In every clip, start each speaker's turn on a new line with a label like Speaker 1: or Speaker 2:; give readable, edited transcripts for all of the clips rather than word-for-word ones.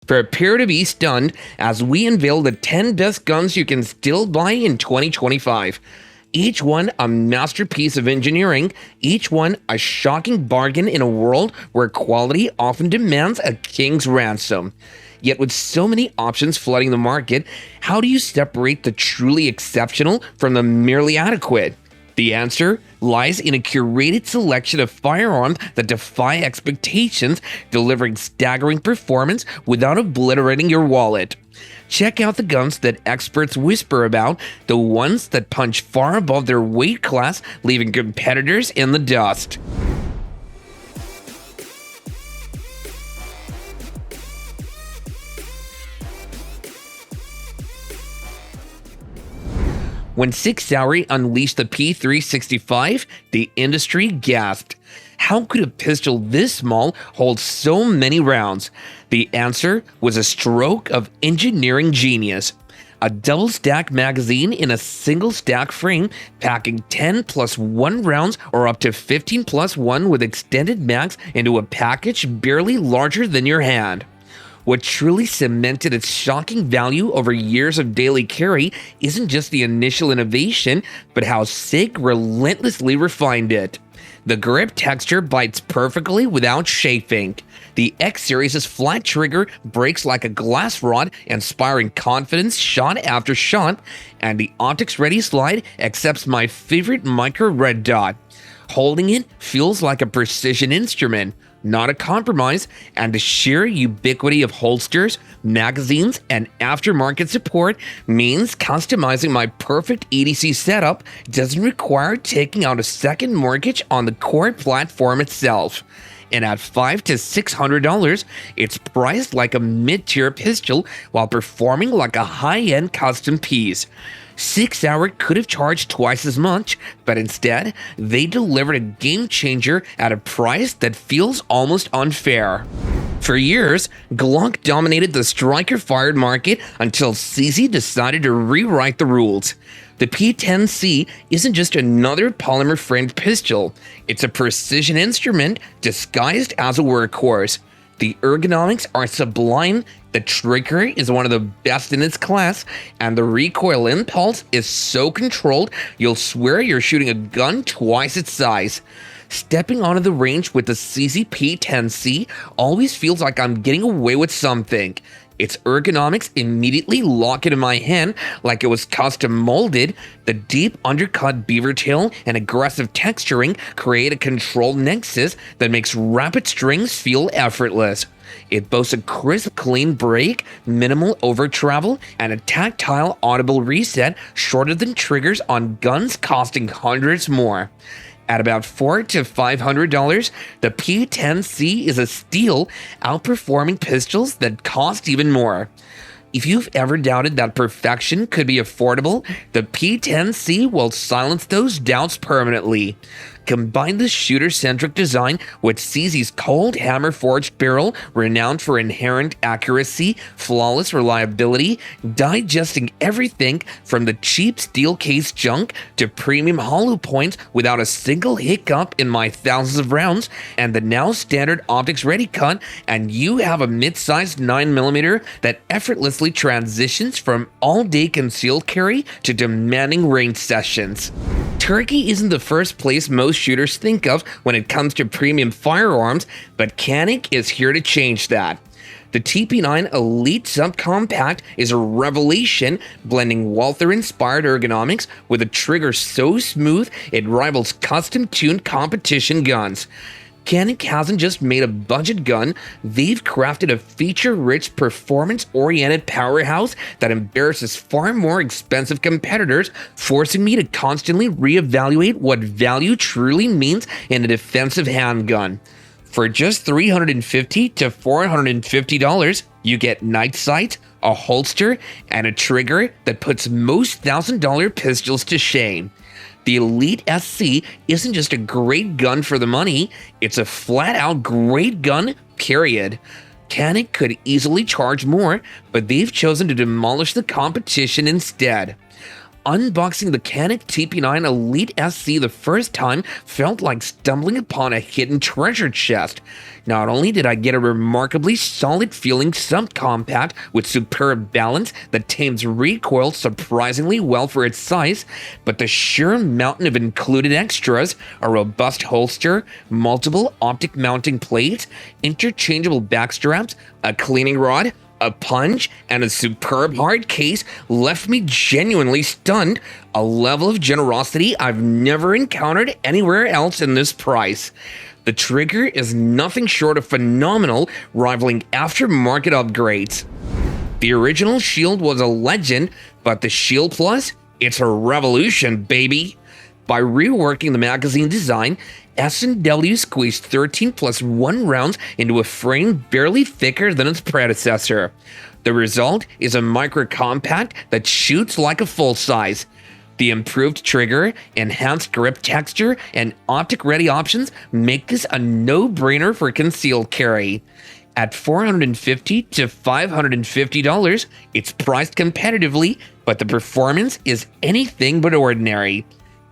Speaker 1: Prepare to be stunned as we unveil the 10 best guns you can still buy in 2025. Each one a masterpiece of engineering, each one a shocking bargain in a world where quality often demands a king's ransom. Yet with so many options flooding the market, how do you separate the truly exceptional from the merely adequate? The answer lies in a curated selection of firearms that defy expectations, delivering staggering performance without obliterating your wallet. Check out the guns that experts whisper about, the ones that punch far above their weight class, leaving competitors in the dust. When Sig Sauer unleashed the P365, the industry gasped. How could a pistol this small hold so many rounds? The answer was a stroke of engineering genius. A double-stack magazine in a single-stack frame, packing 10 plus 1 rounds or up to 15 plus 1 with extended mags into a package barely larger than your hand. What truly cemented its shocking value over years of daily carry isn't just the initial innovation, but how Sig relentlessly refined it. The grip texture bites perfectly without chafing. The X-Series' flat trigger breaks like a glass rod, inspiring confidence shot after shot, and the optics-ready slide accepts my favorite micro red dot. Holding it feels like a precision instrument, not a compromise, and the sheer ubiquity of holsters, magazines, and aftermarket support means customizing my perfect EDC setup doesn't require taking out a second mortgage on the core platform itself. And at $500 to $600, it's priced like a mid-tier pistol while performing like a high-end custom piece. Sig Sauer could have charged twice as much, but instead, they delivered a game changer at a price that feels almost unfair. For years, Glock dominated the striker-fired market until CZ decided to rewrite the rules. The P10C isn't just another polymer-framed pistol, it's a precision instrument disguised as a workhorse. The ergonomics are sublime, the trigger is one of the best in its class, and the recoil impulse is so controlled you'll swear you're shooting a gun twice its size. Stepping onto the range with the CZ P10C always feels like I'm getting away with something. Its ergonomics immediately lock it in my hand like it was custom molded. The deep undercut beaver tail and aggressive texturing create a controlled nexus that makes rapid strings feel effortless. It boasts a crisp, clean break, minimal over travel, and a tactile audible reset shorter than triggers on guns costing hundreds more. At about $400 to $500, the P10C is a steal, outperforming pistols that cost even more. If you've ever doubted that perfection could be affordable, the P10C will silence those doubts permanently. Combine the shooter-centric design with CZ's cold hammer-forged barrel, renowned for inherent accuracy, flawless reliability, digesting everything from the cheap steel case junk to premium hollow points without a single hiccup in my thousands of rounds, and the now standard optics ready cut, and you have a mid-sized 9mm that effortlessly transitions from all-day concealed carry to demanding range sessions. Turkey isn't the first place most shooters think of when it comes to premium firearms, but Canic is here to change that. The TP9 Elite Subcompact is a revelation, blending Walther-inspired ergonomics with a trigger so smooth it rivals custom-tuned competition guns. Canic hasn't just made a budget gun, they've crafted a feature-rich, performance-oriented powerhouse that embarrasses far more expensive competitors, forcing me to constantly reevaluate what value truly means in a defensive handgun. For just $350 to $450, you get night sight, a holster, and a trigger that puts most $1,000 pistols to shame. The Elite SC isn't just a great gun for the money, it's a flat-out great gun, period. Canic could easily charge more, but they've chosen to demolish the competition instead. unboxing the Canic TP9 Elite SC the first time felt like stumbling upon a hidden treasure chest. Not only did I get a remarkably solid feeling subcompact with superb balance that tames recoil surprisingly well for its size, but the sheer mountain of included extras, a robust holster, multiple optic mounting plates, interchangeable backstraps, a cleaning rod, a punch, and a superb hard case left me genuinely stunned, a level of generosity I've never encountered anywhere else in this price. The trigger is nothing short of phenomenal, rivaling aftermarket upgrades. The original Shield was a legend, but the Shield Plus, it's a revolution, baby. By reworking the magazine design, S&W squeezed 13 plus 1 rounds into a frame barely thicker than its predecessor. The result is a micro-compact that shoots like a full-size. The improved trigger, enhanced grip texture, and optic-ready options make this a no-brainer for concealed carry. At $450 to $550, it's priced competitively, but the performance is anything but ordinary.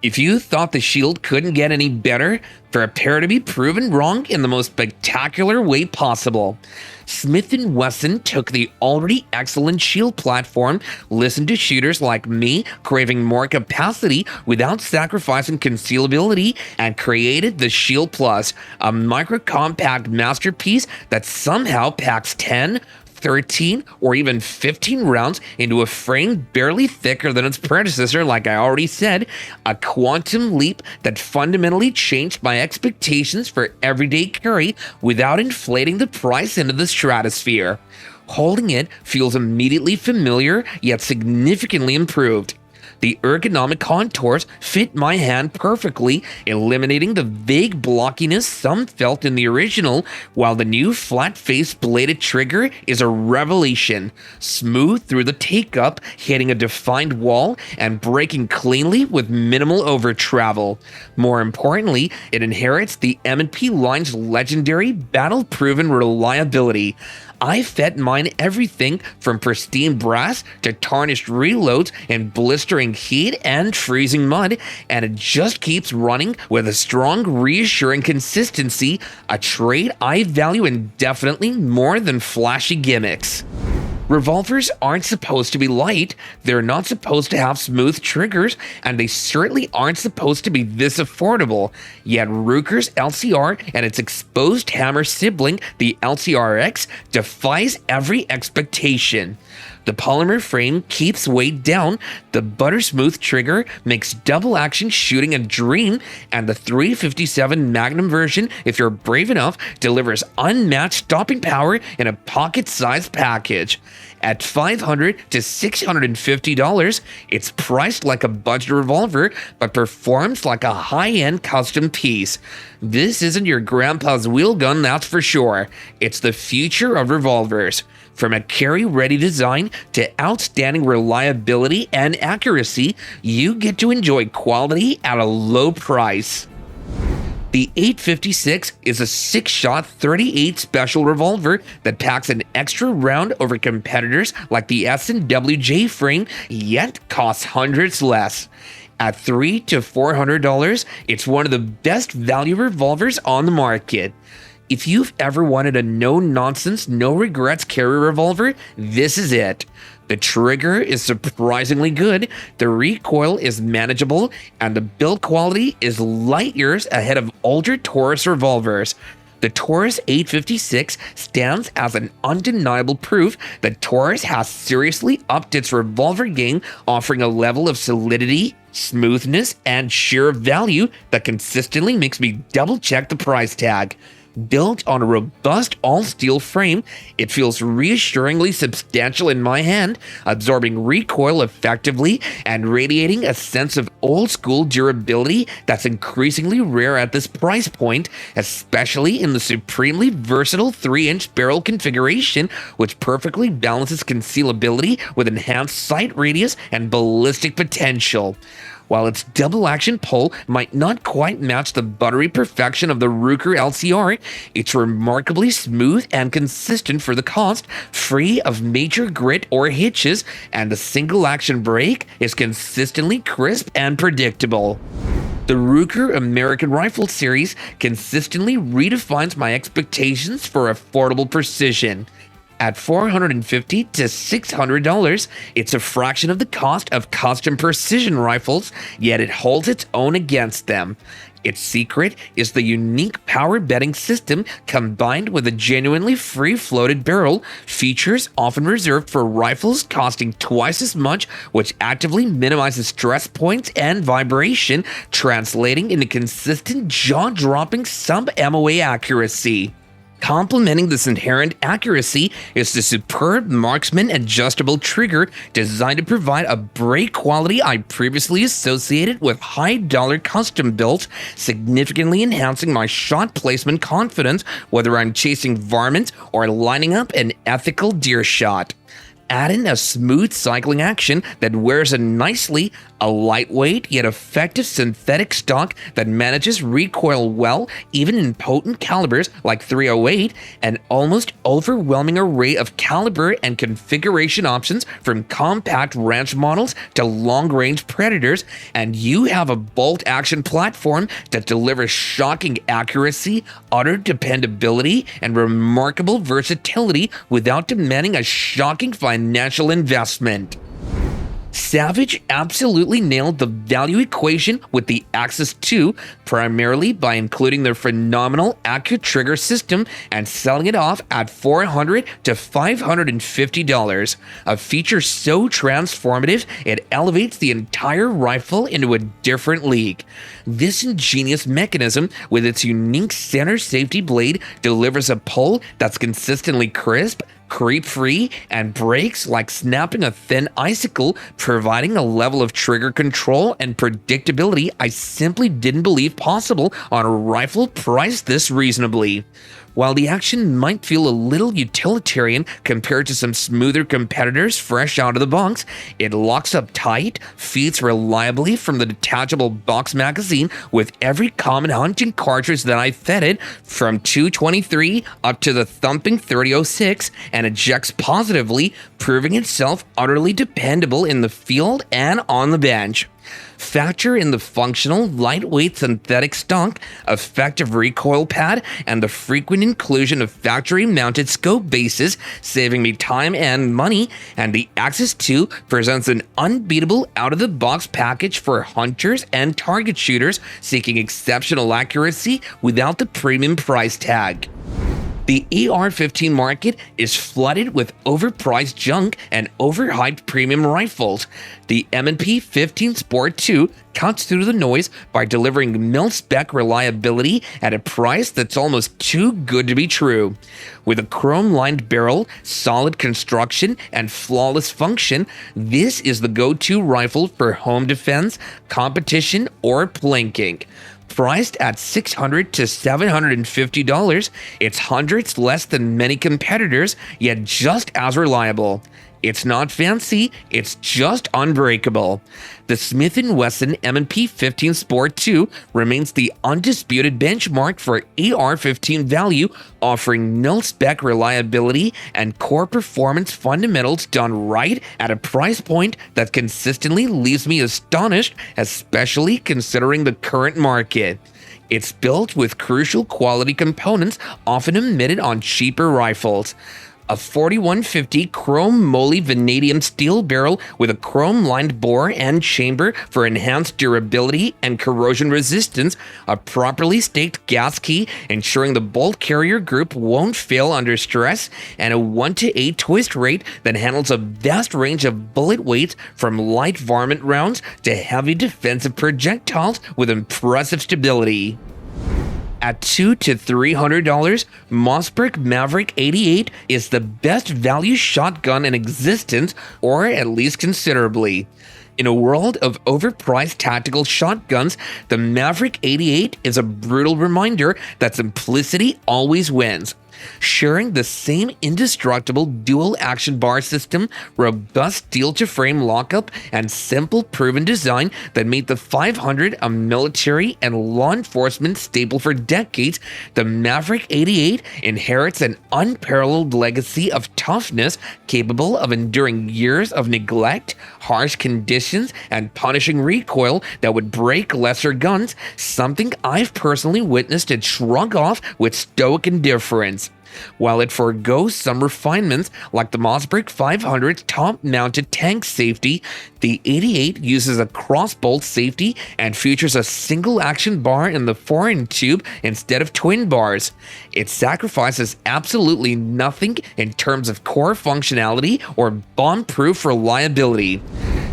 Speaker 1: If you thought the Shield couldn't get any better, prepare to be proven wrong in the most spectacular way possible. Smith & Wesson took the already excellent Shield platform, listened to shooters like me craving more capacity without sacrificing concealability, and created the Shield Plus, a micro-compact masterpiece that somehow packs 10, 13, or even 15 rounds into a frame barely thicker than its predecessor, like I already said, a quantum leap that fundamentally changed my expectations for everyday carry without inflating the price into the stratosphere. Holding it feels immediately familiar, yet significantly improved. The ergonomic contours fit my hand perfectly, eliminating the vague blockiness some felt in the original, while the new flat-faced bladed trigger is a revelation. Smooth through the take-up, hitting a defined wall, and breaking cleanly with minimal over-travel. More importantly, it inherits the M&P line's legendary, battle-proven reliability. I fed mine everything from pristine brass to tarnished reloads and blistering heat and freezing mud, and it just keeps running with a strong, reassuring consistency, a trait I value indefinitely more than flashy gimmicks. Revolvers aren't supposed to be light, they're not supposed to have smooth triggers, and they certainly aren't supposed to be this affordable. Yet Rooker's LCR and its exposed hammer sibling, the LCRX, defies every expectation. The polymer frame keeps weight down, the butter-smooth trigger makes double-action shooting a dream, and the 357 Magnum version, if you're brave enough, delivers unmatched stopping power in a pocket-sized package. At $500 to $650, it's priced like a budget revolver, but performs like a high-end custom piece. This isn't your grandpa's wheel gun, that's for sure. It's the future of revolvers. From a carry-ready design to outstanding reliability and accuracy, you get to enjoy quality at a low price. The 856 is a 6-shot 38 special revolver that packs an extra round over competitors like the S&W J-frame, yet costs hundreds less. At $300 to $400, it's one of the best value revolvers on the market. If you've ever wanted a no-nonsense, no-regrets carry revolver, this is it. The trigger is surprisingly good, the recoil is manageable, and the build quality is light years ahead of older Taurus revolvers. The Taurus 856 stands as an undeniable proof that Taurus has seriously upped its revolver game, offering a level of solidity, smoothness, and sheer value that consistently makes me double-check the price tag. Built on a robust all-steel frame, it feels reassuringly substantial in my hand, absorbing recoil effectively and radiating a sense of old-school durability that's increasingly rare at this price point, especially in the supremely versatile 3-inch barrel configuration, which perfectly balances concealability with enhanced sight radius and ballistic potential. While its double-action pull might not quite match the buttery perfection of the Rooker LCR, it's remarkably smooth and consistent for the cost, free of major grit or hitches, and the single-action brake is consistently crisp and predictable. The Rooker American Rifle series consistently redefines my expectations for affordable precision. At $450 to $600, it's a fraction of the cost of custom precision rifles, yet it holds its own against them. Its secret is the unique power bedding system combined with a genuinely free-floated barrel, features often reserved for rifles costing twice as much, which actively minimizes stress points and vibration, translating into consistent jaw-dropping sub-MOA accuracy. Complementing this inherent accuracy is the superb Marksman adjustable trigger designed to provide a brake quality I previously associated with high-dollar custom builds, significantly enhancing my shot placement confidence whether I'm chasing varmints or lining up an ethical deer shot. Add in a smooth cycling action that wears in nicely, a lightweight yet effective synthetic stock that manages recoil well even in potent calibers like .308, an almost overwhelming array of caliber and configuration options from compact ranch models to long-range predators, and you have a bolt-action platform that delivers shocking accuracy, utter dependability, and remarkable versatility without demanding a shocking financial investment. Savage absolutely nailed the value equation with the Axis 2, primarily by including their phenomenal accurate trigger system and selling it off at $400 to $550, a feature so transformative it elevates the entire rifle into a different league. This ingenious mechanism, with its unique center safety blade, delivers a pull that's consistently crisp, creep-free, and breaks like snapping a thin icicle, providing a level of trigger control and predictability I simply didn't believe possible on a rifle priced this reasonably. While the action might feel a little utilitarian compared to some smoother competitors fresh out of the box, it locks up tight, feeds reliably from the detachable box magazine with every common hunting cartridge that I fed it, from .223 up to the thumping .3006, and ejects positively, proving itself utterly dependable in the field and on the bench. Factor in the functional, lightweight synthetic stock, effective recoil pad, and the frequent inclusion of factory-mounted scope bases, saving me time and money, and the Axis 2 presents an unbeatable out-of-the-box package for hunters and target shooters seeking exceptional accuracy without the premium price tag. The AR-15 market is flooded with overpriced junk and overhyped premium rifles. The M15 Sport 2 cuts through the noise by delivering mil-spec reliability at a price that's almost too good to be true. With a chrome-lined barrel, solid construction, and flawless function, this is the go-to rifle for home defense, competition, or plinking. Priced at $600 to $750, it's hundreds less than many competitors, yet just as reliable. It's not fancy, it's just unbreakable. The Smith & Wesson M15 Sport 2 remains the undisputed benchmark for AR-15 value, offering mil-spec reliability and core performance fundamentals done right at a price point that consistently leaves me astonished, especially considering the current market. It's built with crucial quality components often omitted on cheaper rifles. A 4150 chrome moly vanadium steel barrel with a chrome-lined bore and chamber for enhanced durability and corrosion resistance, a properly staked gas key ensuring the bolt carrier group won't fail under stress, and a 1-to-8 twist rate that handles a vast range of bullet weights from light varmint rounds to heavy defensive projectiles with impressive stability. At $200 to $300, Mossberg Maverick 88 is the best value shotgun in existence, or at least considerably. In a world of overpriced tactical shotguns, the Maverick 88 is a brutal reminder that simplicity always wins. sharing the same indestructible dual action bar system, robust steel-to-frame lockup, and simple proven design that made the 500 a military and law enforcement staple for decades. The Maverick 88 inherits an unparalleled legacy of toughness, capable of enduring years of neglect, harsh conditions, and punishing recoil that would break lesser guns, something I've personally witnessed it shrug off with stoic indifference. While it forgoes some refinements like the Mossberg 500's top-mounted tank safety, the 88 uses a cross-bolt safety and features a single-action bar in the foreign tube instead of twin bars. It sacrifices absolutely nothing in terms of core functionality or bomb-proof reliability.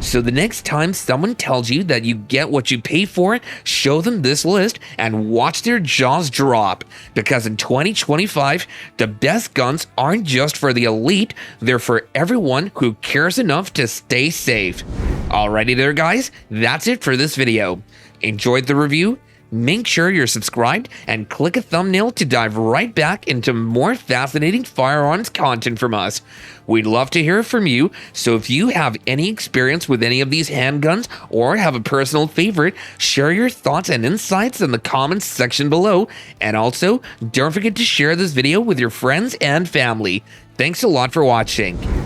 Speaker 1: So the next time someone tells you that you get what you pay for, show them this list and watch their jaws drop. Because in 2025, the best guns aren't just for the elite, they're for everyone who cares enough to stay safe. Alrighty there guys, that's it for this video. Enjoyed the review? Make sure you're subscribed and click a thumbnail to dive right back into more fascinating firearms content from us. We'd love to hear from you, so if you have any experience with any of these handguns or have a personal favorite, share your thoughts and insights in the comments section below. And also, don't forget to share this video with your friends and family. Thanks a lot for watching.